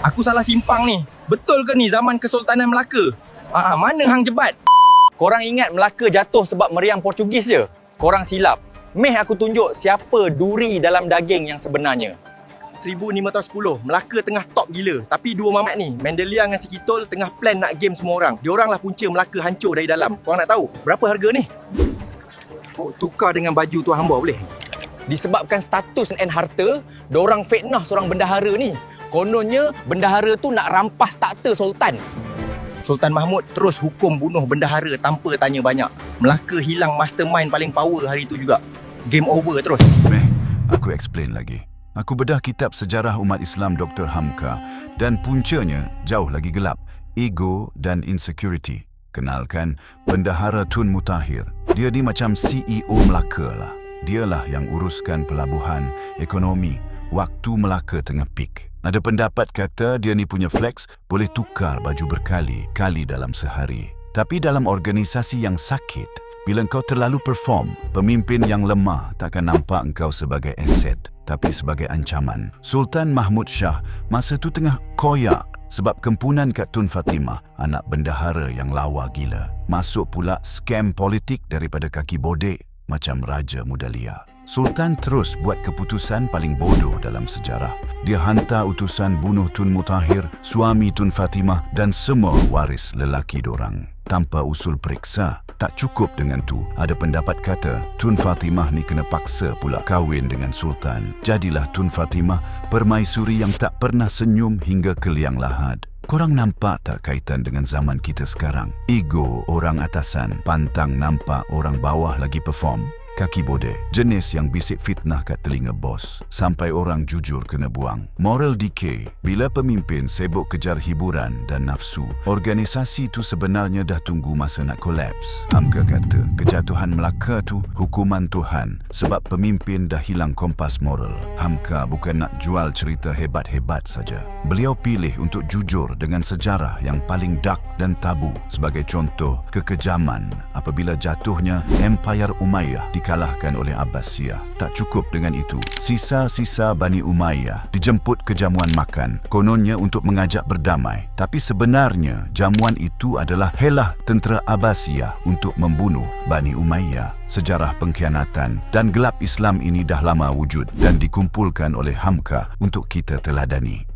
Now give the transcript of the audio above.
Aku salah simpang ni. Betul ke ni zaman Kesultanan Melaka? Mana hang jebat? Korang ingat Melaka jatuh sebab meriam Portugis je? Korang silap. Meh aku tunjuk siapa duri dalam daging yang sebenarnya. 1510, Melaka tengah top gila. Tapi dua mamat ni, Mendelia dengan si Kitol tengah plan nak game semua orang. Diorang lah punca Melaka hancur dari dalam. Korang nak tahu berapa harga ni? Tukar dengan baju tuan hamba boleh? Disebabkan status dan harta, diorang fitnah seorang bendahara ni. Kononnya bendahara tu nak rampas takhta Sultan. Sultan Mahmud terus hukum bunuh bendahara tanpa tanya banyak. Melaka hilang mastermind paling power hari tu juga. Game over terus. Meh, aku explain lagi. Aku bedah kitab sejarah umat Islam Dr. Hamka dan puncanya jauh lagi gelap. Ego dan insecurity. Kenalkan, Bendahara Tun Mutahir. Dia ni macam CEO Melaka lah. Dialah yang uruskan pelabuhan, ekonomi, waktu Melaka tengah peak. Ada pendapat kata dia ni punya flex boleh tukar baju berkali-kali dalam sehari. Tapi dalam organisasi yang sakit, bila engkau terlalu perform, pemimpin yang lemah takkan nampak engkau sebagai aset, tapi sebagai ancaman. Sultan Mahmud Shah masa tu tengah koyak sebab kempunan kat Tun Fatimah, anak bendahara yang lawa gila. Masuk pula scam politik daripada kaki bodek macam Raja Mudalia. Sultan terus buat keputusan paling bodoh dalam sejarah. Dia hantar utusan bunuh Tun Mutahir, suami Tun Fatimah dan semua waris lelaki dorang. Tanpa usul periksa, tak cukup dengan tu. Ada pendapat kata Tun Fatimah ni kena paksa pula kahwin dengan Sultan. Jadilah Tun Fatimah permaisuri yang tak pernah senyum hingga ke liang lahat. Korang nampak tak kaitan dengan zaman kita sekarang? Ego orang atasan, pantang nampak orang bawah lagi perform. Kaki bodek, jenis yang bisik fitnah kat telinga bos, sampai orang jujur kena buang. Moral decay, bila pemimpin sibuk kejar hiburan dan nafsu, organisasi tu sebenarnya dah tunggu masa nak kolaps. Hamka kata, kejatuhan Melaka tu hukuman Tuhan sebab pemimpin dah hilang kompas moral. Hamka bukan nak jual cerita hebat-hebat saja. Beliau pilih untuk jujur dengan sejarah yang paling dark dan tabu. Sebagai contoh, kekejaman apabila jatuhnya Empire Umayyah dikalahkan oleh Abbasiyah. Tak cukup dengan itu, sisa-sisa Bani Umayyah dijemput ke jamuan makan, kononnya untuk mengajak berdamai. Tapi sebenarnya jamuan itu adalah helah tentera Abbasiyah untuk membunuh Bani Umayyah. Sejarah pengkhianatan dan gelap Islam ini dah lama wujud dan dikumpulkan oleh Hamka untuk kita teladani.